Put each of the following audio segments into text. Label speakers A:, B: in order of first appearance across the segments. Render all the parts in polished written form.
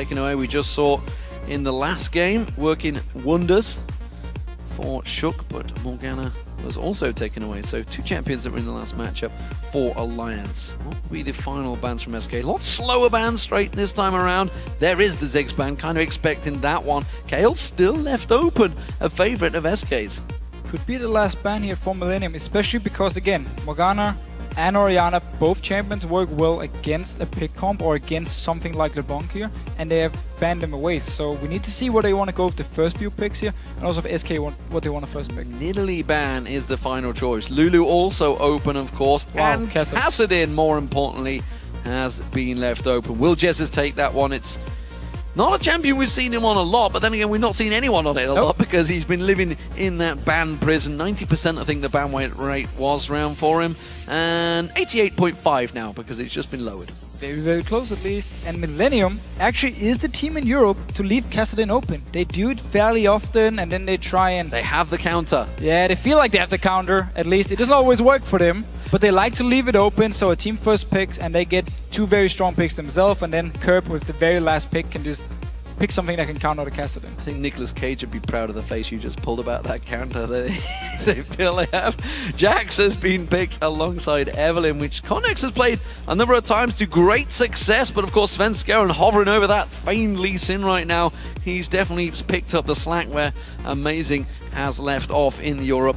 A: taken away. We just saw in the last game working wonders for Shook, but Morgana was also taken away. So 2 champions that were in the last matchup for Alliance. What will be the final bans from SK? A lot slower bans straight this time around. There is the Ziggs ban, kind of expecting that one. Kayle still left open, a favorite of SK's.
B: Could be the last ban here for Millenium, especially because, again, Morgana and Orianna, both champions work well against a pick comp or against something like LeBlanc here, and they have banned them away. So we need to see where they want to go with the first few picks here, and also if SK what they want to first pick.
A: Nidalee ban is the final choice. Lulu also open, of course,
B: wow,
A: and Kassadin, more importantly, has been left open. Will Jesus take that one? It's not a champion we've seen him on a lot, but then again, we've not seen anyone on it a lot because he's been living in that ban prison. 90% I think the ban rate was round for him, and 88.5 now because it's just been lowered.
B: Very, very close at least. And Millenium actually is the team in Europe to leave Kassadin open. They do it fairly often, and then they try and...
A: They have the counter.
B: Yeah, they feel like they have the counter, at least. It doesn't always work for them, but they like to leave it open, so a team first picks, and they get 2 very strong picks themselves, and then Kerp with the very last pick can just pick something that can counter the Kassadin.
A: I think Nicolas Cage would be proud of the face you just pulled about that counter that they feel they have. Jax has been picked alongside Evelynn, which Connex has played a number of times to great success, but of course Sven Skaren hovering over that famed Lee Sin right now. He's definitely picked up the slack where Amazing has left off in Europe.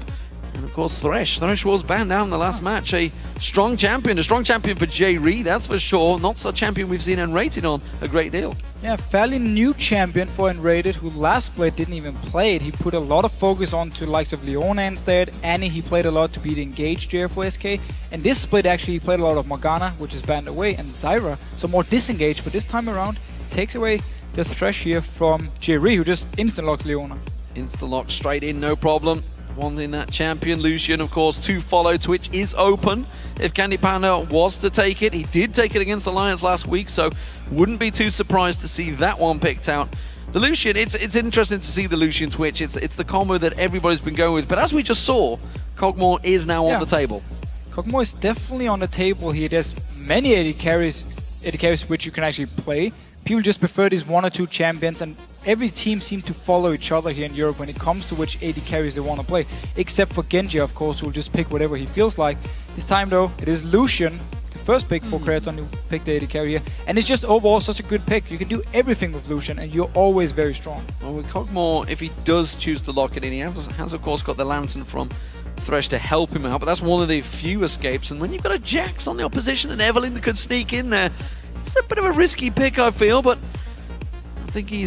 A: And of course Thresh was banned out in the last match. A strong champion for J-Re, that's for sure. Not a champion we've seen Unrated on a great deal.
B: Yeah, fairly new champion for Unrated, who last split didn't even play it. He put a lot of focus on to the likes of Leona instead. Annie, he played a lot to be the engaged here for SK. And this split actually he played a lot of Morgana, which is banned away, and Zyra, so more disengaged. But this time around, takes away the Thresh here from J-Re, who just instant-locks Leona.
A: Instant-lock straight in, no problem. Wanting that champion. Lucian, of course, to follow. Twitch is open. If Candy Panda was to take it, he did take it against Alliance last week, so wouldn't be too surprised to see that one picked out. The Lucian, it's interesting to see the Lucian Twitch. It's the combo that everybody's been going with, but as we just saw, Kog'Maw is now on the table.
B: Kog'Maw is definitely on the table here. There's many AD carries which you can actually play. People just prefer these 1 or 2 champions, and every team seems to follow each other here in Europe when it comes to which AD carries they want to play. Except for Genji, of course, who will just pick whatever he feels like. This time, though, it is Lucian, the first pick for Kraton, who picked the AD carry here. And it's just overall such a good pick. You can do everything with Lucian, and you're always very strong.
A: Well, with Kog'Maw, if he does choose to lock it in, he has of course, got the Lantern from Thresh to help him out, but that's one of the few escapes. And when you've got a Jax on the opposition and Evelynn that could sneak in there, it's a bit of a risky pick, I feel, but I think he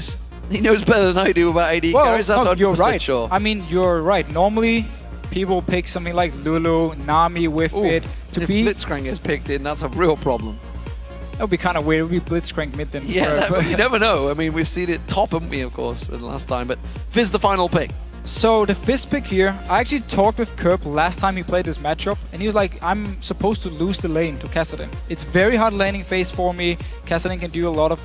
A: knows better than I do about AD carries. That's
B: you're right.
A: Sure.
B: I mean, you're right. Normally, people pick something like Lulu, Nami with it to
A: if
B: be.
A: Blitzcrank gets picked in, that's a real problem.
B: That would be kind of weird. It would be Blitzcrank mid then.
A: Yeah, you never know. I mean, we've seen it top, haven't we, of course, the last time, but Fizz the final pick.
B: So the Fizz pick here, I actually talked with Kerp last time he played this matchup, and he was like, I'm supposed to lose the lane to Kassadin. It's very hard laning phase for me. Kassadin can do a lot of,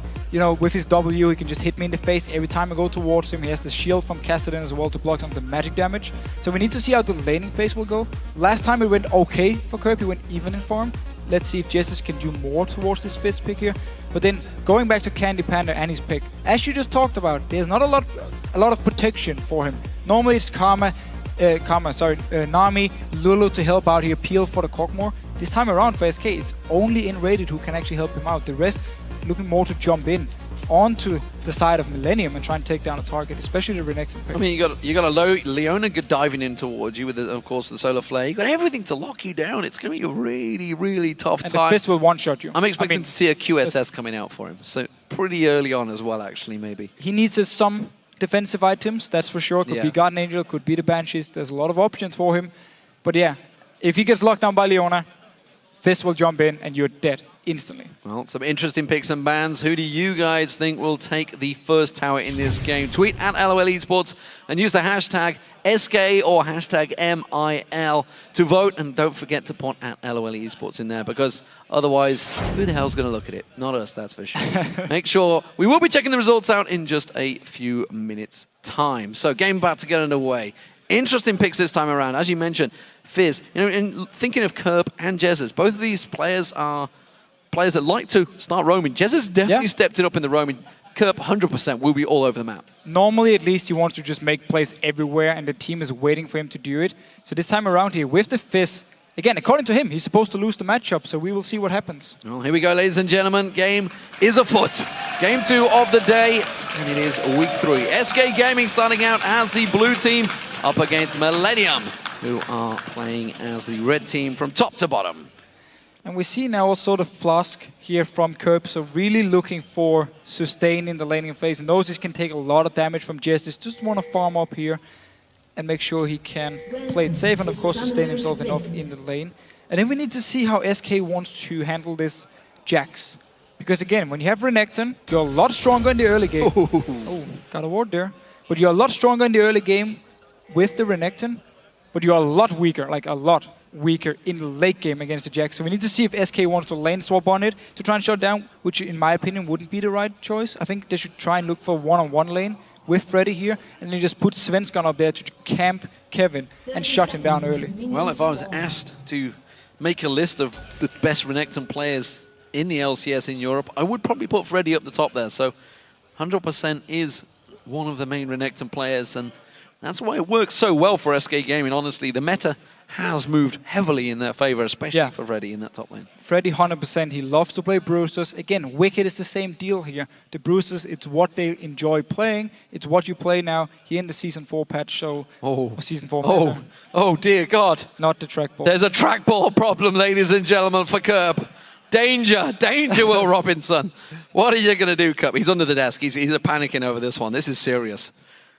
B: with his W, he can just hit me in the face every time I go towards him. He has the shield from Kassadin as well to block some of the magic damage. So we need to see how the laning phase will go. Last time it went okay for Kerp, he went even in farm. Let's see if Jesus can do more towards this Fizz pick here. But then going back to Candy Panda and his pick, as you just talked about, there's not a lot of protection for him. Normally it's Nami, Lulu to help out here, Peel for the Kog'Maw. This time around for SK, it's only Unrated who can actually help him out. The rest looking more to jump in onto the side of Millenium and try and take down a target, especially the Renekton pick.
A: I mean, you got a Leona diving in towards you with, of course, the Solar Flare. You got everything to lock you down. It's going to be a really, really tough time.
B: And the Fizz will one-shot you.
A: I'm expecting to see a QSS coming out for him. So pretty early on as well, actually, maybe.
B: He needs some defensive items, that's for sure. Could be Guardian Angel, could be the Banshees. There's a lot of options for him. But yeah, if he gets locked down by Leona, Fizz will jump in and you're dead instantly.
A: Well, some interesting picks and bans. Who do you guys think will take the first tower in this game? Tweet at LOL Esports and use the hashtag SK or hashtag MIL to vote. And don't forget to put at LOL Esports in there, because otherwise, who the hell's going to look at it? Not us, that's for sure. Make sure we will be checking the results out in just a few minutes' time. So, game about to get underway. Interesting picks this time around. As you mentioned, Fizz, and thinking of Kerp and Jesus, both of these players are players that like to start roaming. Jesus definitely stepped it up in the roaming. Kerp 100% will be all over the map.
B: Normally, at least, he wants to just make plays everywhere, and the team is waiting for him to do it. So this time around here, with the Fizz, again, according to him, he's supposed to lose the matchup, so we will see what happens.
A: Well, here we go, ladies and gentlemen. Game is afoot. Game 2 of the day, and it is week 3. SK Gaming starting out as the blue team up against Millenium, who are playing as the red team from top to bottom.
B: And we see now also the Flask here from Kerp, so really looking for sustain in the laning phase. And knows this can take a lot of damage from Justice. Just want to farm up here and make sure he can play it safe and of course sustain himself enough in the lane. And then we need to see how SK wants to handle this Jax. Because again, when you have Renekton, you're a lot stronger in the early game. Oh, got a ward there. But you're a lot stronger in the early game with the Renekton, but you're a lot weaker, like a lot weaker in the late game against the Jax. So we need to see if SK wants to lane swap on it to try and shut down, which in my opinion wouldn't be the right choice. I think they should try and look for one-on-one lane with Freddy here, and then just put Svensson up there to camp Kevin and shut him down early.
A: Well, if I was asked to make a list of the best Renekton players in the LCS in Europe, I would probably put Freddy up the top there. So 100% is one of the main Renekton players, and that's why it works so well for SK Gaming. Honestly, the meta has moved heavily in their favor, especially for Freddy in that top lane.
B: Freddy 100%, he loves to play Brewsters. Again, Wicked is the same deal here. The Brewsters, it's what they enjoy playing. It's what you play now here in the Season 4 patch, so... Season 4 meta.
A: Oh dear God.
B: Not the trackball.
A: There's a trackball problem, ladies and gentlemen, for Kerp. Danger, danger, Will Robinson. What are you going to do, Kerp? He's under the desk. He's panicking over this one. This is serious.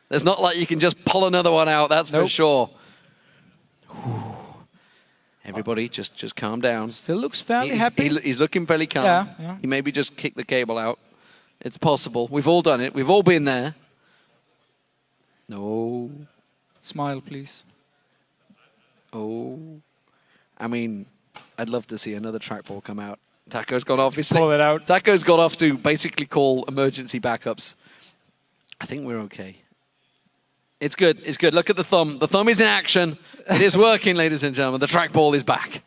A: There's not like you can just pull another one out, that's for sure. Everybody, just calm down.
B: Still looks fairly happy.
A: He's looking fairly calm.
B: Yeah.
A: He maybe just kicked the cable out. It's possible. We've all done it. We've all been there. No.
B: Smile, please.
A: Oh. I mean, I'd love to see another trackball come out. Taco's gone off.
B: Pull it out.
A: Taco's got off to basically call emergency backups. I think we're okay. It's good. It's good. Look at the thumb. The thumb is in action. It is working, ladies and gentlemen. The trackball is back.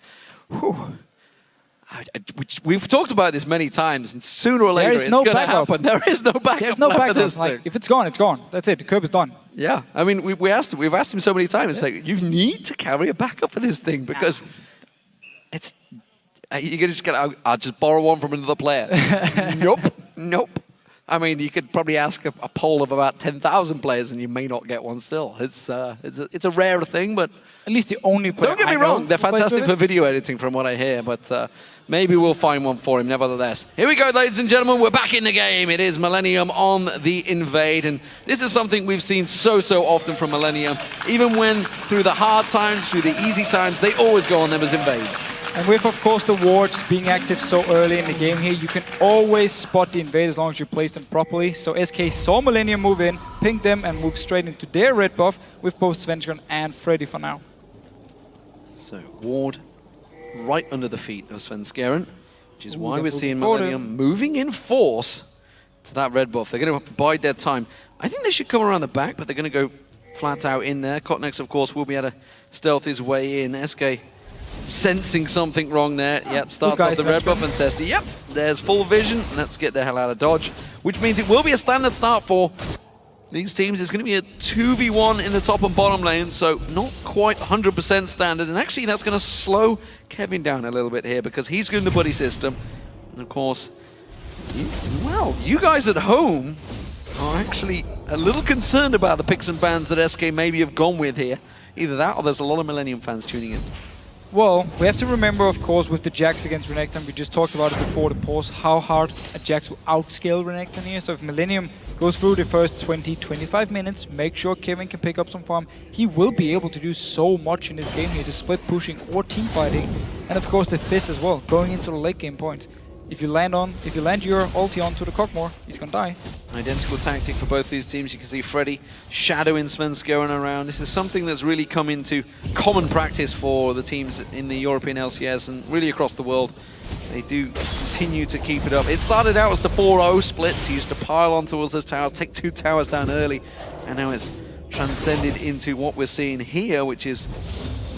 A: We've talked about this many times, and sooner or later it's going to happen. There is no backup.
B: There's no backup.
A: This
B: like,
A: thing.
B: if it's gone, it's gone. That's it. The Kerp is done.
A: Yeah. I mean, we've asked him so many times. It's like, you need to carry a backup for this thing because it's... You're going to just get, I'll just borrow one from another player. Nope. I mean, you could probably ask a poll of about 10,000 players, and you may not get one still. It's a rare thing, but
B: at least the only player.
A: Don't get me wrong; they're fantastic for video editing, from what I hear. But maybe we'll find one for him, nevertheless. Here we go, ladies and gentlemen. We're back in the game. It is Millenium on the invade, and this is something we've seen so often from Millenium. Even when through the hard times, through the easy times, they always go on them as invades.
B: And with, of course, the wards being active so early in the game here, you can always spot the invade as long as you place them properly. So SK saw Millenium move in, pinged them, and moved straight into their red buff with both Svensson and Freddy for now.
A: So, ward right under the feet of Svensson, which is why we're seeing Millenium moving in force to that red buff. They're going to bide their time. I think they should come around the back, but they're going to go flat out in there. Cotnex, of course, will be able to stealth his way in. SK sensing something wrong there. Yep, starts off the red buff and says, yep, there's full vision. Let's get the hell out of dodge. Which means it will be a standard start for these teams. It's going to be a 2v1 in the top and bottom lane, so not quite 100% standard. And actually, that's going to slow Kevin down a little bit here because he's doing the buddy system. And of course, well, you guys at home are actually a little concerned about the picks and bans that SK maybe have gone with here. Either that or there's a lot of Millenium fans tuning in.
B: Well, we have to remember, of course, with the Jax against Renekton, we just talked about it before the pause, how hard a Jax will outscale Renekton here. So if Millenium goes through the first 20-25 minutes, make sure Kevin can pick up some farm, he will be able to do so much in this game here, the split pushing or team fighting. And of course the Fizz as well, going into the late game point. If you land your ulti onto the Cockmore, he's gonna die.
A: Identical tactic for both these teams. You can see Freddy shadowing Svensson going around. This is something that's really come into common practice for the teams in the European LCS and really across the world. They do continue to keep it up. It started out as the 4-0 splits. He used to pile onto us those towers, take 2 towers down early, and now it's transcended into what we're seeing here, which is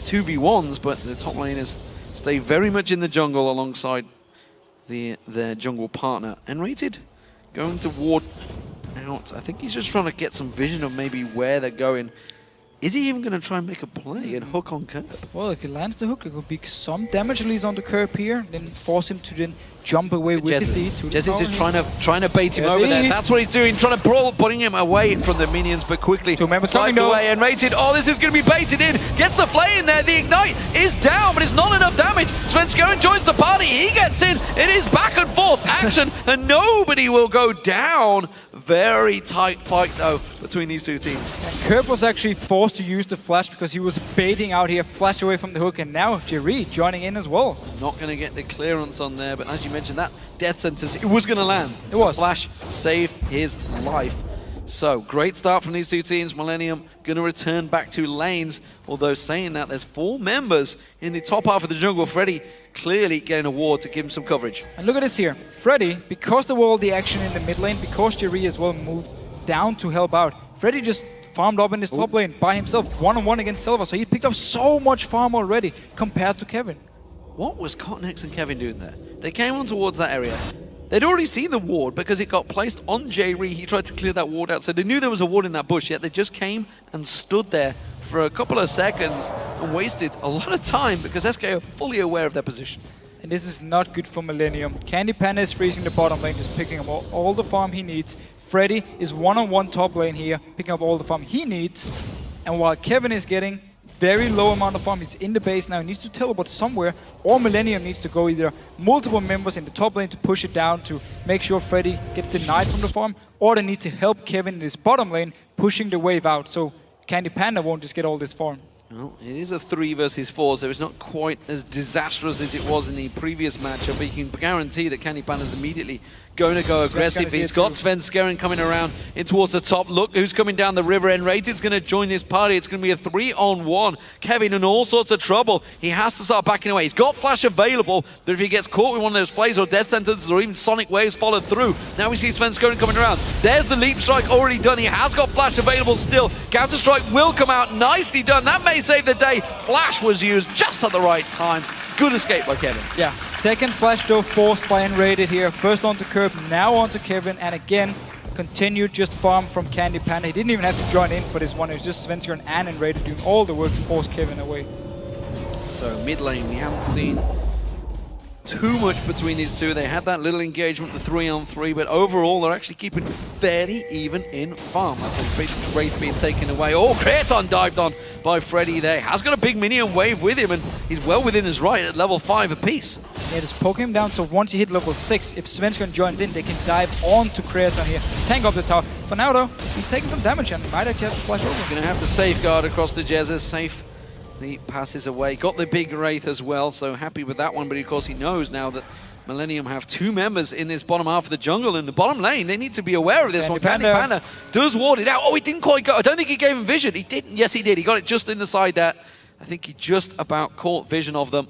A: 2v1s, but the top laners stay very much in the jungle alongside their jungle partner. And Rated going to ward out. I think he's just trying to get some vision of maybe where they're going. Is he even going to try and make a play and hook on Curb?
B: Well, if he lands the hook, it could be some damage at least on the Curb here, then force him to then jump away with the seed.
A: Jez is just trying to bait him over there. That's what he's doing, trying to putting him away from the minions, but quickly slides away and rated. Oh, this is going to be baited in. Gets the flay in there. The ignite is down, but it's not enough damage. Svenskeren joins the party. He gets in. It is back and forth action, and nobody will go down. Very tight fight, though, between these two teams.
B: And Curb was actually forced to use the flash because he was baiting out here, flash away from the hook, and now Jerry joining in as well.
A: Not going to get the clearance on there, but as you mentioned, that death sentence, it was going to land.
B: It was.
A: Flash saved his life. So, great start from these two teams. Millenium going to return back to lanes, although saying that, there's 4 members in the top half of the jungle. Freddy clearly getting a ward to give him some coverage.
B: And look at this here. Freddy, because there was all the action in the mid lane, because Jerry as well moved down to help out, Freddy just farmed up in his top lane by himself, one-on-one against Silva. So he picked up so much farm already compared to Kevin.
A: What was Cotnex and Kevin doing there? They came on towards that area. They'd already seen the ward because it got placed on Jerry. He tried to clear that ward out. So they knew there was a ward in that bush, yet they just came and stood there for a couple of seconds and wasted a lot of time because SK are fully aware of their position.
B: And this is not good for Millenium. Candy Panda is freezing the bottom lane, just picking up all the farm he needs. Freddy is one-on-one top lane here, picking up all the farm he needs. And while Kevin is getting very low amount of farm, he's in the base now, he needs to teleport somewhere, or Millenium needs to go either multiple members in the top lane to push it down to make sure Freddy gets denied from the farm, or they need to help Kevin in his bottom lane, pushing the wave out, so Candy Panda won't just get all this farm.
A: Well, it is a 3 versus 4, so it's not quite as disastrous as it was in the previous matchup, but you can guarantee that Candy Panda's immediately going to go aggressive. He's got Svenskeren coming around in towards the top. Look who's coming down the river. N-Rated's going to join this party. It's going to be a 3-on-1. Kevin in all sorts of trouble. He has to start backing away. He's got flash available, but if he gets caught with one of those flays or death sentences or even sonic waves followed through, now we see Svenskeren coming around. There's the leap strike already done. He has got flash available still. Counter strike will come out. Nicely done. That may save the day. Flash was used just at the right time. Good escape by Kevin.
B: Yeah, second flash though forced by N-Rated here. First onto Curb, now onto Kevin, and again, continued just farm from Candy Panda. He didn't even have to join in for this one. It was just Svenskeren and N-Rated doing all the work to force Kevin away.
A: So mid lane, we haven't seen too much between these two. They had that little engagement, the 3-on-3, but overall they're actually keeping fairly even in farm. That's a big Wraith being taken away. Oh, Kraton dived on by Freddy there. Has got a big minion wave with him, and he's well within his right at level 5 apiece.
B: Yeah, just poke him down, so once you hit level 6, if Svenskeren joins in, they can dive on to Kraton here, tank up the tower. For now though, he's taking some damage and might actually have to flash over.
A: He's going to have to safeguard across the Jezza, safe. He passes away. Got the big Wraith as well, so happy with that one. But of course he knows now that Millenium have 2 members in this bottom half of the jungle. In the bottom lane, they need to be aware of this one. Candy Panda does ward it out. Oh, he didn't quite go. I don't think he gave him vision. He didn't. Yes, he did. He got it just in the side there. I think he just about caught vision of them.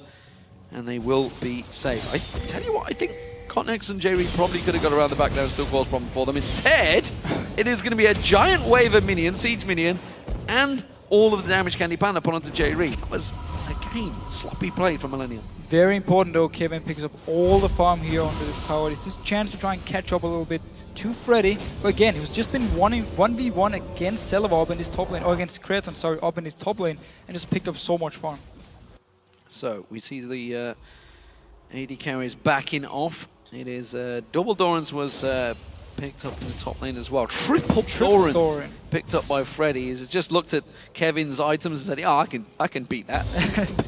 A: And they will be safe. I tell you what, I think Cotnex and Jerry probably could have got around the back there and still caused a problem for them. Instead, it is going to be a giant wave of minions, siege minion, and all of the damage Candy Panda put onto Jerry. That was, again, sloppy play from Millenium.
B: Very important though, Kevin picks up all the farm here onto this tower. It's his chance to try and catch up a little bit to Freddy. But again, he was just been 1v1 against Selva up in his top lane, or against Kraton, sorry, up in his top lane, and just picked up so much farm. So
A: we see the AD carries backing off. It is double Dorans was picked up in the top lane as well. Triple Doran picked up by Freddy. He's just looked at Kevin's items and said, "Oh, I can beat that.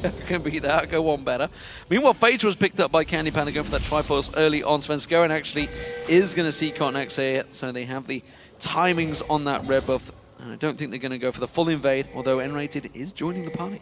A: I can beat that. I'll go one better." Meanwhile, Phaedra was picked up by Candy Panda going for that Triforce early on. Svenskeren actually is going to see Cotnex here, so they have the timings on that red buff. And I don't think they're going to go for the full invade, although N-Rated is joining the party.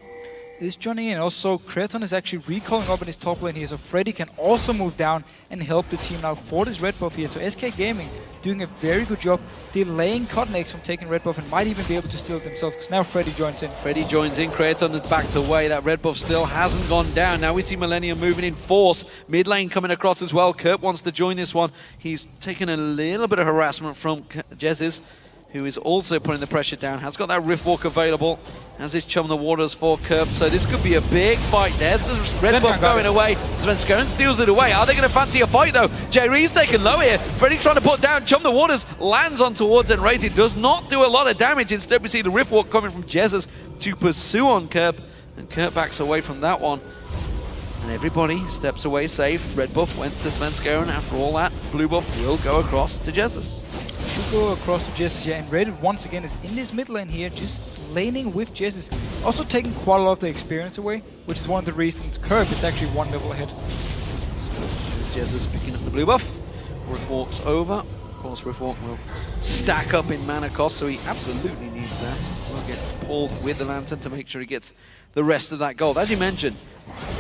B: Is joining in. Also, Kraton is actually recalling up in his top lane here, so Freddy can also move down and help the team now for this red buff here. So SK Gaming doing a very good job delaying Cotnex from taking red buff and might even be able to steal it themselves, because now Freddy joins in.
A: Freddy joins in, Kraton is backed away. That red buff still hasn't gone down. Now we see Millenium moving in force. Mid lane coming across as well. Kurt wants to join this one. He's taken a little bit of harassment from Jez's. who is also putting the pressure down, has got that Rift Walk available, has his Chum the Waters for Kerp, so this could be a big fight there. Red buff going away, Svenskeren steals it away. Are they going to fancy a fight though? J-Ree's taken low here, Freddy trying to put down, Chum the Waters lands on towards Enrated, does not do a lot of damage, instead we see the Rift Walk coming from Jesus to pursue on Kerp, and Kerp backs away from that one. And everybody steps away safe. Red buff went to Svenskeren after all that. Blue buff will go across to Jesus.
B: Should go across to Jesus here, and Rated once again is in this mid lane here, just laning with Jesus. Also taking quite a lot of the experience away, which is one of the reasons Kerp is actually one level ahead.
A: So Jesus picking up the blue buff. Rift Walk's over. Of course, Rift Walk will stack up in mana cost, so he absolutely needs that. Will get pulled with the Lantern to make sure he gets the rest of that gold. As you mentioned,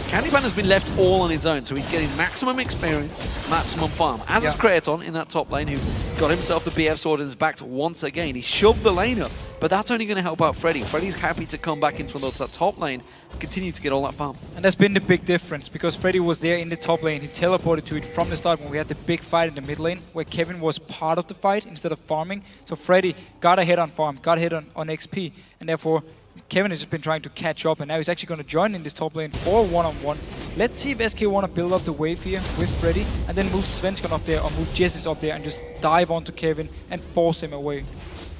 A: Candy Panda's been left all on his own, so he's getting maximum experience, maximum farm. As is Kraton in that top lane, who got himself the BF sword and is backed once again. He shoved the lane up, but that's only going to help out Freddy. Freddy's happy to come back into that top lane and continue to get all that farm.
B: And that's been the big difference, because Freddy was there in the top lane. He teleported to it from the start when we had the big fight in the mid lane, where Kevin was part of the fight instead of farming. So Freddy got ahead on farm, got ahead on XP, and therefore Kevin has just been trying to catch up, and now he's actually going to join in this top lane for one-on-one. Let's see if SK want to build up the wave here with Freddy, and then move Svenskeren up there, or move Jesus up there, and just dive onto Kevin and force him away.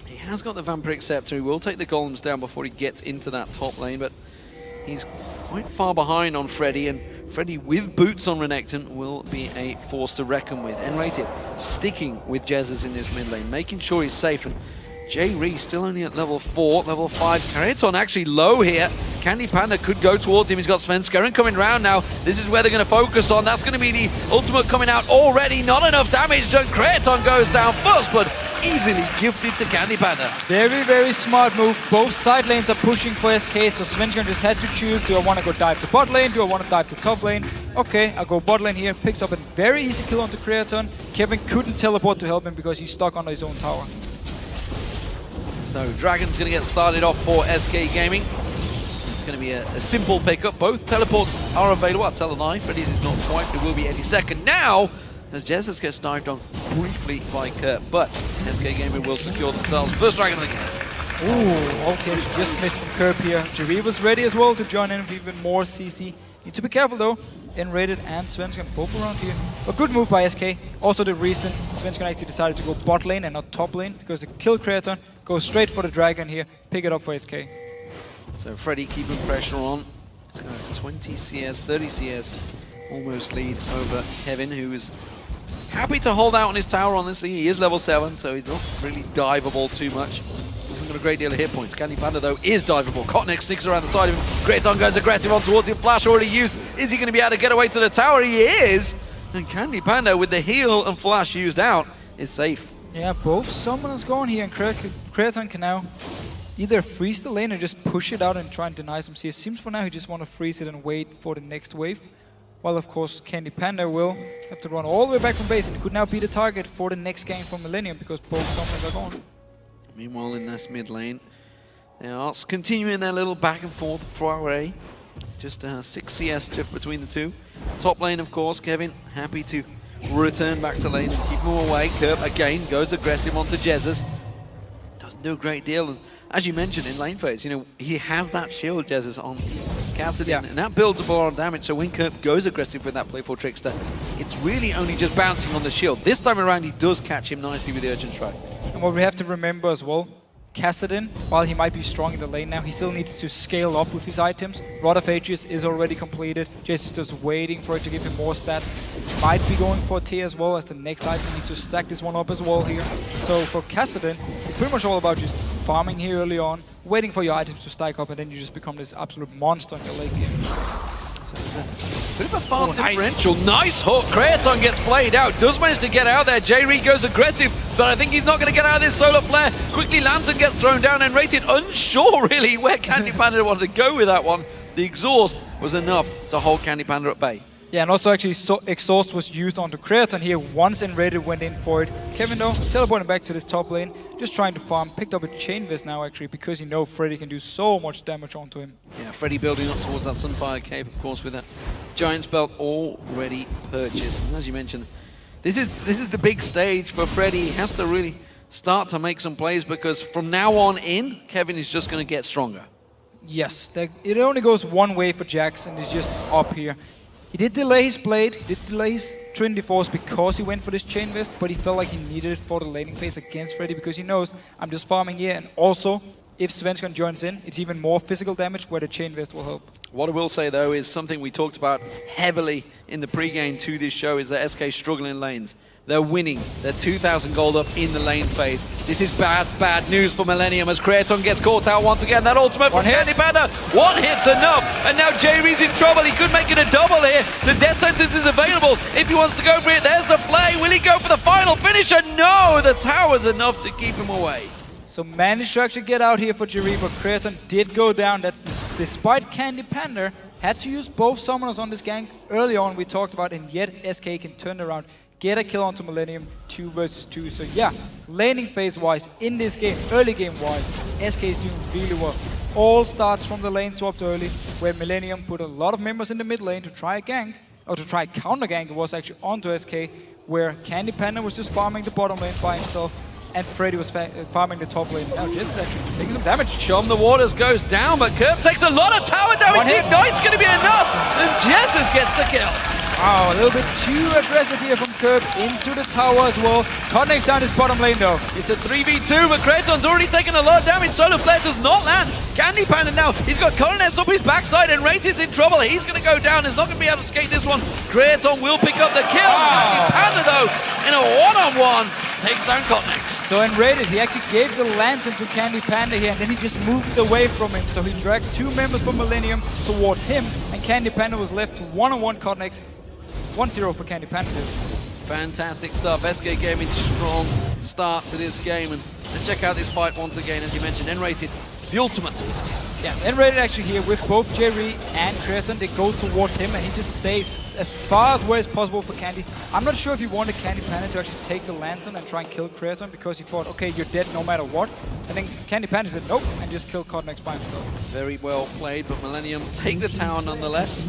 A: He has got the Vampiric Scepter. He will take the golems down before he gets into that top lane, but he's quite far behind on Freddy, and Freddy with boots on Renekton will be a force to reckon with. Enrated sticking with Jesus in his mid lane, making sure he's safe. And J-Ree still only at level 4, level 5. Kraton actually low here. Candy Panda could go towards him. He's got Svenskeren coming round now. This is where they're going to focus on. That's going to be the ultimate coming out already. Not enough damage done. Kraton goes down first, but easily gifted to Candy Panda.
B: Very, very smart move. Both side lanes are pushing for SK, so Svenskeren just had to choose. Do I want to go dive to bot lane? Do I want to dive to top lane? Okay, I'll go bot lane here. Picks up a very easy kill onto Kraton. Kevin couldn't teleport to help him because he's stuck under his own tower.
A: So Dragon's going to get started off for SK Gaming. It's going to be a simple pickup. Both teleports are available. I'll tell a lie. Freddy's is not quite. There will be any second now, as Jesus gets dived on briefly by Kurt. But SK Gaming will secure themselves first Dragon of the game.
B: Ooh, okay, just missed from Kerp here. J-Ree was ready as well to join in with even more CC. Need to be careful though. Enrated and Svenskeren both around here. A good move by SK. Also the reason Svenskeren actually decided to go bot lane and not top lane, because they kill Kraton, go straight for the Dragon here, pick it up for SK.
A: So Freddy keeping pressure on. It's got 20 CS, 30 CS, almost lead over Kevin, who is happy to hold out on his tower, honestly. He is level 7, so he's not really diveable too much. Got a great deal of hit points. Candy Panda, though, is diveable. Kotnik sneaks around the side of him. Kraton goes aggressive on towards him. Flash already used. Is he going to be able to get away to the tower? He is! And Candy Panda, with the heal and flash used out, is safe.
B: Yeah, both summoners gone here, and Kraton can now either freeze the lane or just push it out and try and deny some CS. Seems for now he just want to freeze it and wait for the next wave. While, of course, Candy Panda will have to run all the way back from base, and he could now be the target for the next game from Millenium, because both summoners are gone.
A: Meanwhile, in this mid lane, they are continuing their little back and forth for A. Just 6 CS drift between the two. Top lane, of course, Kevin happy to return back to lane and keep him away. Kerp again goes aggressive onto Jesus. Doesn't do a great deal. And as you mentioned in lane phase, you know, he has that shield, Jesus, on Cassidy, and that builds up a lot of damage. So when Kerp goes aggressive with that playful trickster, it's really only just bouncing on the shield. This time around, he does catch him nicely with the Urgent Strike.
B: And what we have to remember as well, Kassadin, while he might be strong in the lane now, he still needs to scale up with his items. Rod of Ages is already completed. Jace is just waiting for it to give him more stats. Might be going for T as well, as the next item needs to stack this one up as well here. So for Kassadin, it's pretty much all about just farming here early on, waiting for your items to stack up, and then you just become this absolute monster in your late game.
A: Bit of a farm differential. Nice hook. Kraton gets played out. Does manage to get out there. J-Ree goes aggressive, but I think he's not going to get out of this solar flare. Quickly, Lantern gets thrown down and Rated unsure, really, where Candy Panda wanted to go with that one. The exhaust was enough to hold Candy Panda at bay.
B: Yeah, and also actually exhaust was used onto Kraton here once Enrated went in for it. Kevin though, teleporting back to this top lane, just trying to farm, picked up a Chain Vest now actually, because you know Freddy can do so much damage onto him.
A: Yeah, Freddy building up towards that Sunfire Cape, of course, with that Giant's Belt already purchased. And as you mentioned, this is the big stage for Freddy. He has to really start to make some plays, because from now on in, Kevin is just going to get stronger.
B: Yes, it only goes one way for Jax, and it's just up here. He did delay his blade, he did delay his Trinity Force because he went for this Chain Vest, but he felt like he needed it for the laning phase against Freddy, because he knows, I'm just farming here, and also, if Svensson joins in, it's even more physical damage where the Chain Vest will help.
A: What I will say, though, is something we talked about heavily in the pre-game to this show is that SK struggling in lanes. They're winning. They're 2,000 gold up in the lane phase. This is bad news for Millenium as Creaton gets caught out once again. That ultimate from Candy Panda. One hit's enough. And now J-Ree's in trouble. He could make it a double here. The death sentence is available. If he wants to go for it, there's the flay. Will he go for the final finisher? No! The tower's enough to keep him away.
B: So managed to actually get out here for J-Ree, but Creaton did go down. That's despite Candy Panda had to use both summoners on this gank early on, we talked about, and yet SK can turn around, get a kill onto Millenium, 2 versus 2. So yeah, laning phase-wise in this game, early game-wise, SK is doing really well. All starts from the lane swapped early, where Millenium put a lot of members in the mid lane to try a gank, or to try a counter gank. It was actually onto SK, where Candy Panda was just farming the bottom lane by himself, and Freddy was farming the top lane. Now Jess is actually taking some damage.
A: Chum the Waters goes down, but Kerp takes a lot of tower damage. Ignite's going to be enough, and Jesus gets the kill.
B: Wow, a little bit too aggressive here from Kerp into the tower as well. Cotnex down his bottom lane though.
A: It's a 3v2, but Kraton's already taken a lot of damage. Solar Flare does not land. Candy Panda now, he's got Coronettes up his backside, and Raitin's in trouble. He's going to go down. He's not going to be able to escape this one. Kraton will pick up the kill. Candy Panda though, in a one-on-one, takes down Cotnex.
B: So enrated, he actually gave the lantern to Candy Panda here, and then he just moved away from him. So he dragged 2 members from Millenium towards him, and Candy Panda was left to one-on-one Cotnex. 1-0 for Candy Panda.
A: Fantastic stuff. SK Gaming, strong start to this game. And let's check out this fight once again. As you mentioned, N-rated, the ultimate.
B: Yeah, N-rated actually here with both J-Ree and Creaton. They go towards him, and he just stays as far away as possible for Candy. I'm not sure if he wanted Candy Panda to actually take the lantern and try and kill Creaton, because he thought, okay, you're dead no matter what. And then Candy Panda said nope, and just killed Cotnex by himself. Very
A: well played, but Millenium take the tower nonetheless.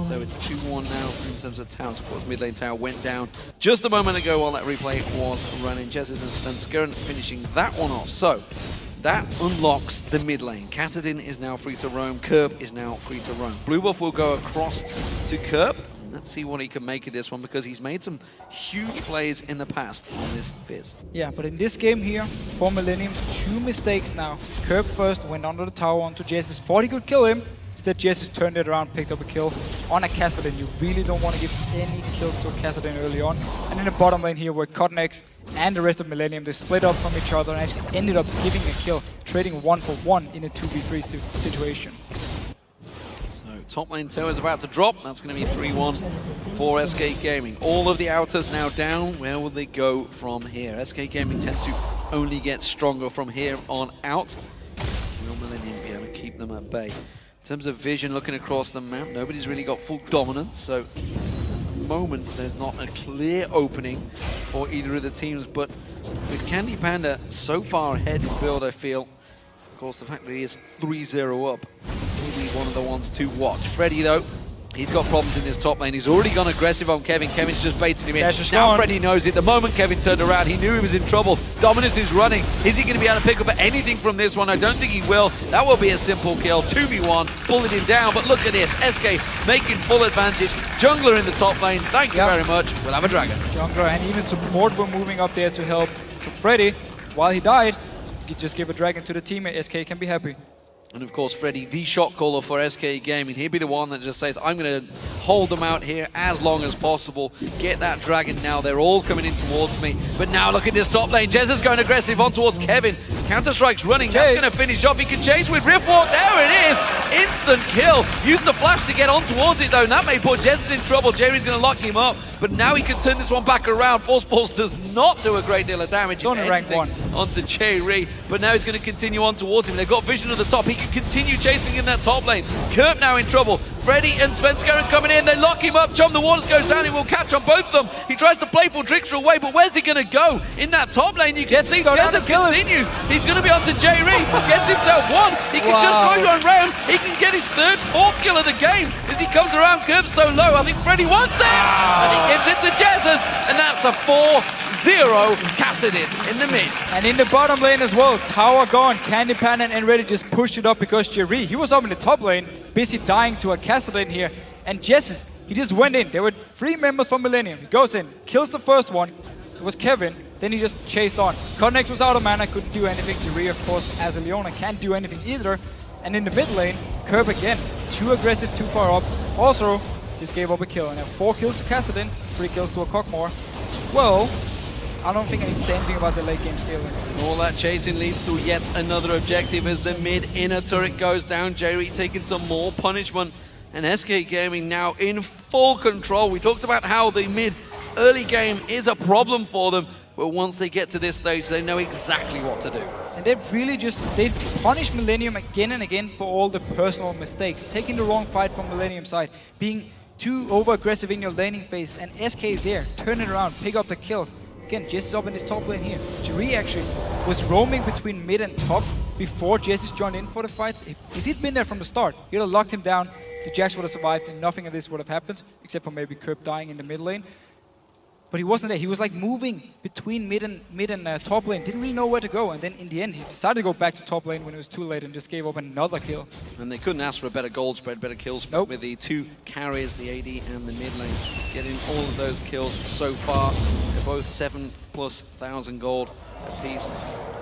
A: So it's 2-1 now in terms of towers. Of course, mid lane tower went down just a moment ago while that replay was running. Jesus and Svenskeren finishing that one off. So that unlocks the mid lane. Kassadin is now free to roam. Kerp is now free to roam. Blue Buff will go across to Kerp. Let's see what he can make of this one, because he's made some huge plays in the past on this Fizz.
B: Yeah, but in this game here, for Millenium, 2 mistakes now. Kerp first went under the tower onto Jesus, thought he could kill him. Instead, Jesus turned it around, picked up a kill on a Kassadin. You really don't want to give any kills to a Kassadin early on. And in the bottom lane here, where Cotnex and the rest of Millenium, they split up from each other and actually ended up giving a kill, trading 1-for-1 in a 2v3 situation.
A: Top lane tower is about to drop. That's going to be 3-1 for SK Gaming. All of the outers now down. Where will they go from here? SK Gaming tend to only get stronger from here on out. Will Millenium be able to keep them at bay? In terms of vision, looking across the map, nobody's really got full dominance. So at the moment, there's not a clear opening for either of the teams. But with Candy Panda so far ahead in build, I feel, of course, the fact that he is 3-0 up, maybe one of the ones to watch. Freddy, though, he's got problems in this top lane. He's already gone aggressive on Kevin. Kevin's just baiting him in. Now Freddy knows it. The moment Kevin turned around, he knew he was in trouble. Dominus is running. Is he going to be able to pick up anything from this one? I don't think he will. That will be a simple kill. 2v1, pulling him down. But look at this. SK making full advantage. Jungler in the top lane. Thank you very much. We'll have a dragon.
B: Jungler and even support were moving up there to help. So Freddy, while he died, just give a dragon to the teammate. SK can be happy.
A: And of course, Freddy, the shot caller for SK Gaming, he'd be the one that just says, I'm going to hold them out here as long as possible. Get that dragon now. They're all coming in towards me. But now look at this top lane. Jez is going aggressive on towards Kevin. Counter-Strike's running. That's going to finish off. He can chase with Riftwalk. There it is. Instant kill. Use the flash to get on towards it, though. And that may put Jez in trouble. Jerry's going to lock him up. But now he can turn this one back around. Force Pulse does not do a great deal of damage.
B: Only rank 1.
A: Onto J-Ree. But now he's going to continue on towards him. They've got vision at the top. He can continue chasing in that top lane. Kerp now in trouble. Freddy and Svenskeren coming in. They lock him up. Chum the Waters goes down. He will catch on both of them. He tries to playful trickster away, but where's he going to go? In that top lane, you can see Jesus continues. He's going to be onto J-Ree. Gets himself one. He can just go on round. He can get his 3rd, 4th kill of the game as he comes around. Kerp so low. I think Freddy wants it. And he gives it to Jesus. And that's a 4-0 Kassadin in the mid.
B: And in the bottom lane as well, tower gone. Candy Pan and Ready just pushed it up because Jerry, he was up in the top lane, busy dying to a Kassadin here. And Jesses, he just went in. There were 3 members from Millenium. He goes in, kills the first one. It was Kevin. Then he just chased on. Connex was out of mana, couldn't do anything. Jerry, of course, as a Leona, can't do anything either. And in the mid lane, Curb again. Too aggressive, too far up. Also, just gave up a kill. And now 4 kills to Kassadin, 3 kills to a Cockmore. Well, I don't think I need to say anything about the late game scaling.
A: All that chasing leads to yet another objective as the mid inner turret goes down. Jerry taking some more punishment. And SK Gaming now in full control. We talked about how the mid early game is a problem for them, but once they get to this stage, they know exactly what to do.
B: And they've punished Millenium again and again for all the personal mistakes. Taking the wrong fight from Millenium side, being too over-aggressive in your laning phase, and SK is there, turn it around, pick up the kills. Again, Jess is up in his top lane here. Jerry actually was roaming between mid and top before Jesse's joined in for the fights. If he'd been there from the start, he'd have locked him down, the Jax would have survived, and nothing of this would have happened, except for maybe Curb dying in the mid lane. But he wasn't there. He was like moving between mid and top lane. Didn't really know where to go. And then in the end, he decided to go back to top lane when it was too late and just gave up another kill.
A: And they couldn't ask for a better gold spread, better kill spread with the 2 carriers, the AD and the mid lane, getting all of those kills so far. They're both 7,000+ gold apiece,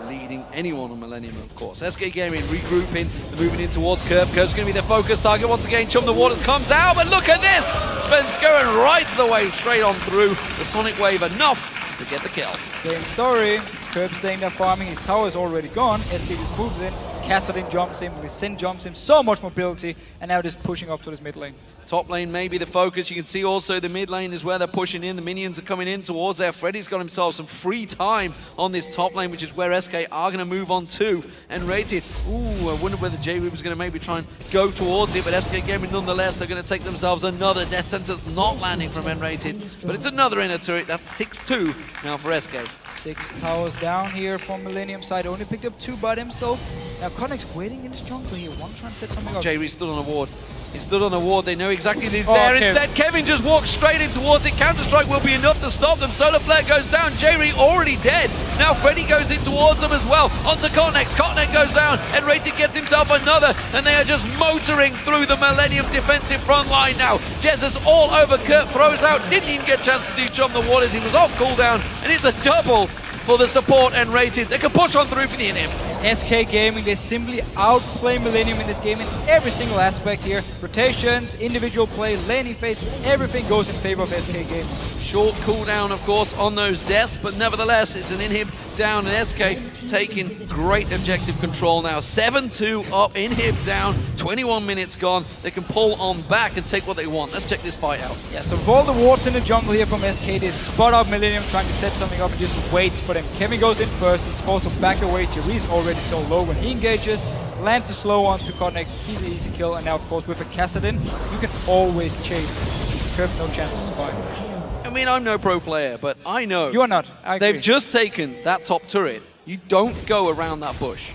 A: leading anyone on Millenium, of course. SK Gaming regrouping, they're moving in towards Curb. Curb's going to be their focus target once again. Chum the Waters comes out, but look at this! Sven's going right to the wave, straight on through. The Sonic Wave enough to get the kill.
B: Same story. Curb staying there farming, his tower is already gone. SK just moves in, Kassadin jumps him, Sin jumps him, so much mobility, and now just pushing up to this mid lane.
A: Top lane may be the focus. You can see also the mid lane is where they're pushing in. The minions are coming in towards there. Freddy's got himself some free time on this top lane, which is where SK are going to move on to. And Rated, ooh, I wonder whether J-Rube was going to maybe try and go towards it, but SK Gaming nonetheless, they're going to take themselves another death sentence, not landing from N-Rated. But it's another inner turret. That's 6-2 now for SK.
B: 6 towers down here from Millenium side. Only picked up 2 by himself. Now Connex waiting in his jungle here. One trying to set something up.
A: J-Rube stood on a ward. He stood on a ward, they know exactly he's there.
B: Okay.
A: Instead, Kevin just walks straight in towards it. Counter-strike will be enough to stop them. Solar Flare goes down, Jerry already dead. Now Freddy goes in towards them as well. Onto Cotnex, Cotnex goes down, and Rated gets himself another, and they are just motoring through the Millenium defensive front line now. Jesus all over Kurt, throws out, didn't even get a chance to do Chum the Waters, he was off cooldown, and it's a double for the support and Rated. They can push on through for the inhib.
B: SK Gaming, they simply outplay Millenium in this game in every single aspect here. Rotations, individual play, laning phase, everything goes in favor of SK Gaming.
A: Short cooldown, of course, on those deaths, but nevertheless, it's an inhib down, and SK taking great objective control now. 7-2 up, inhib down, 21 minutes gone. They can pull on back and take what they want. Let's check this fight out.
B: Yeah, so with all the wards in the jungle here from SK, they spot out Millenium trying to set something up and just waits for them. Kevin goes in first, he's supposed to back away. Jerry's already so low when he engages. Lands the slow on to Cotnex, he's an easy kill, and now of course with a Kassadin, you can always chase. Curb, no chance to survive.
A: I mean, I'm no pro player, but I know
B: you are not.
A: They've just taken that top turret. You don't go around that bush,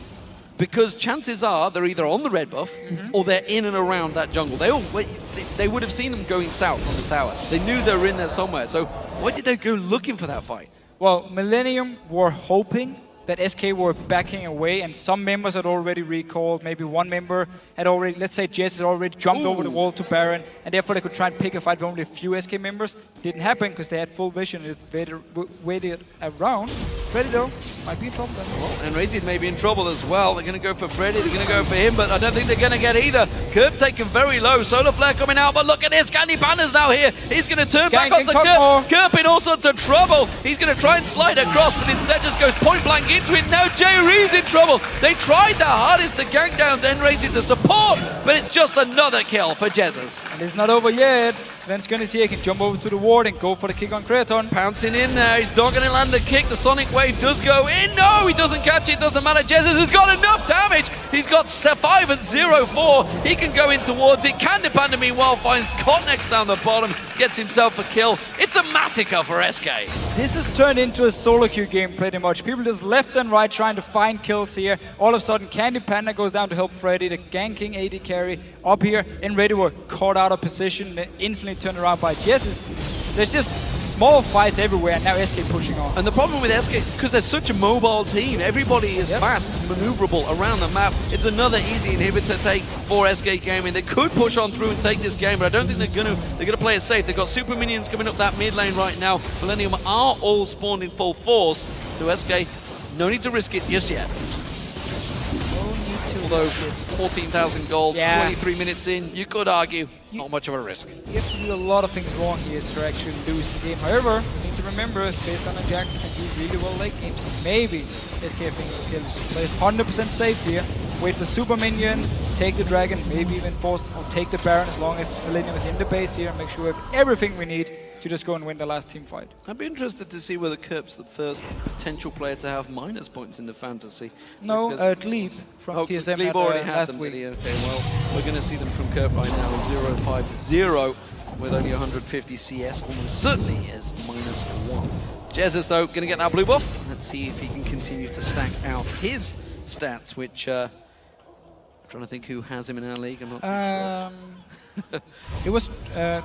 A: because chances are they're either on the red buff or they're in and around that jungle. They would have seen them going south on the tower. They knew they were in there somewhere. So why did they go looking for that fight?
B: Well, Millenium were hoping that SK were backing away, and some members had already recalled. Maybe one member had already, let's say Jess had already jumped over the wall to Baron, and therefore they could try and pick a fight with only a few SK members. Didn't happen because they had full vision and just waited around. Freddy though, might be in trouble then.
A: Well, and Rated may be in trouble as well. They're going to go for Freddy, they're going to go for him, but I don't think they're going to get either. Curb taken very low, Solar Flare coming out, but look at this, Candy Panda's now here. He's going to turn back onto Curb. Curb in all sorts of trouble. He's going to try and slide across, but instead just goes point blank into it. Now J-Ree's in trouble. They tried their hardest to gank down, then Rated the support, but it's just another kill for Jesus.
B: And it's not over yet. Sven's gonna see he can jump over to the ward and go for the kick on Kraton.
A: Pouncing in there, he's not gonna land the kick. The Sonic Wave does go in. No, he doesn't catch it, doesn't matter. Jesus has got enough damage. He's got 5 and 0-4. He can go in towards it. Candy Panda meanwhile finds Cotnex down the bottom, gets himself a kill. It's a massacre for SK.
B: This has turned into a solo queue game pretty much. People just left and right trying to find kills here. All of a sudden Candy Panda goes down to help Freddy, the ganking AD carry up here, and Ready were caught out of position, instantly turned around by Jesus. So it's just small fights everywhere, and now SK pushing on.
A: And the problem with SK is because they're such a mobile team, everybody is fast and maneuverable around the map. It's another easy inhibitor take for SK Gaming. They could push on through and take this game, but I don't think they're gonna. They're gonna play it safe. They've got super minions coming up that mid lane right now. Millenium are all spawned in full force, so SK, no need to risk it just yet. Although 14,000 gold, 23 minutes in, you could argue it's not much of a risk.
B: You have to do a lot of things wrong here to actually lose the game. However, you need to remember, Faison and Jack can do really well late games. Maybe SK I think will play 100% safe here. Wait for super minion, take the dragon, maybe even force or take the Baron as long as Millenium is in the base here and make sure we have everything we need to just go and win the last team fight.
A: I'd be interested to see whether Kerp's the first potential player to have minus points in the fantasy.
B: No, Glebe from TSM
A: Glebe already had
B: last
A: them,
B: week.
A: Okay, well, we're going to see them from Kerp right now as 0-5-0 with only 150 CS, almost certainly is -1. Jesus, though, going to get that blue buff. Let's see if he can continue to stack out his stats, which, I'm trying to think who has him in our league, I'm not too sure.
B: It was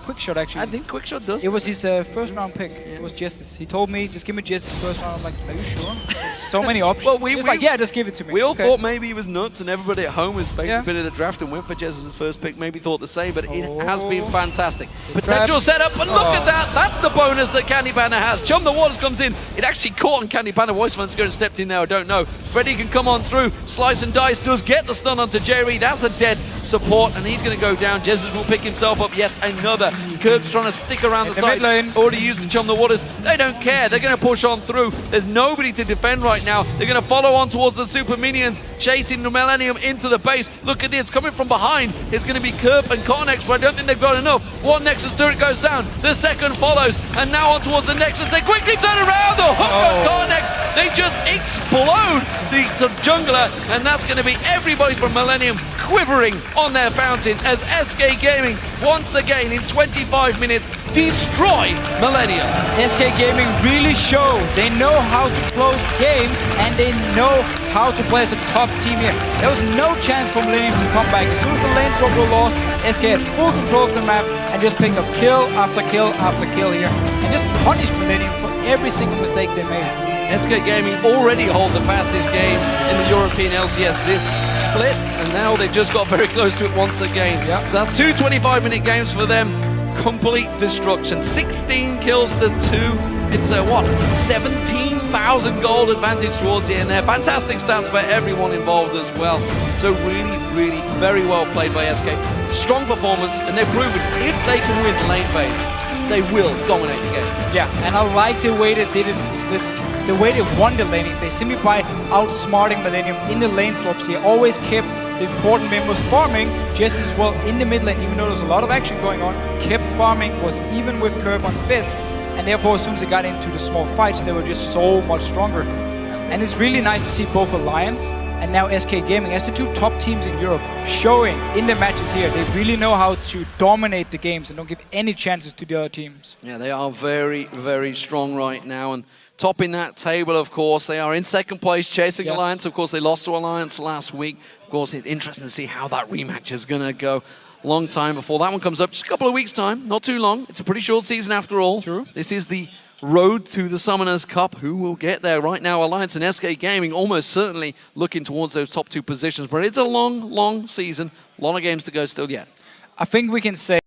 B: Quickshot actually.
A: I think Quickshot does.
B: It was his first round pick. It was Jesse's. He told me, just give me Jesse's first round. I'm like, are you sure? There's so many options.
A: Well,
B: he was like, yeah, just give it to me.
A: We all thought maybe he was nuts, and everybody at home was making
B: Yeah.
A: a bit of the draft and went for Jesse's first pick. Maybe thought the same, but it has been
B: Oh.
A: fantastic. Potential setup, but look at that. That's the bonus that Candy Panda has. Chum the Waters comes in. It actually caught on Candy Panda. Voiceman's going to step in there, I don't know. Freddy can come on through. Slice and Dice does get the stun onto Jerry. That's a dead support, and he's going to go down. Jesus will pick himself up yet another. Kerb's trying to stick around the side.
B: mid lane.
A: Already used to Chum the Waters. They don't care. They're going to push on through. There's nobody to defend right now. They're going to follow on towards the super minions, chasing the Millenium into the base. Look at this. Coming from behind. It's going to be Kerb and Carnex, but I don't think they've got enough. One Nexus turret goes down. The second follows. And now on towards the Nexus. They quickly turn around. The hook on Carnex. They just explode the jungler. And that's going to be everybody from Millenium quivering on their fountain as SK Gaming once again in 25 minutes destroy Millenium.
B: SK Gaming really show they know how to close games and they know how to play as a top team here. There was no chance for Millenium to come back. As soon as the lane swap were lost, SK had full control of the map and just picked up kill after kill after kill here and just punished Millenium for every single mistake they made.
A: SK Gaming already hold the fastest game in the European LCS this split, and now they've just got very close to it once again.
B: Yep.
A: So that's two 25-minute games for them. Complete destruction. 16 kills to 2. It's a, what, 17,000 gold advantage towards the end there. Fantastic stats for everyone involved as well. So really, really very well played by SK. Strong performance, and they've proven if they can win the lane phase, they will dominate the game.
B: Yeah, and I like the way they did it with the way they won the laning phase, simply by outsmarting Millenium in the lane swaps here. Always kept the important members farming just as well in the mid lane, even though there's a lot of action going on. Kept farming, was even with Kerb on Fizz, and therefore as soon as they got into the small fights, they were just so much stronger. And it's really nice to see both Alliance and now SK Gaming as the two top teams in Europe showing in the matches here. They really know how to dominate the games and don't give any chances to the other teams.
A: Yeah, they are very, very strong right now. And topping that table, of course, they are in second place, chasing Alliance. Of course, they lost to Alliance last week. Of course, it's interesting to see how that rematch is going to go. Long time before that one comes up. Just a couple of weeks' time. Not too long. It's a pretty short season after all.
B: True.
A: This is the road to the Summoners Cup. Who will get there? Right now, Alliance and SK Gaming almost certainly looking towards those top two positions. But it's a long, long season. A lot of games to go still yet.
B: I think we can say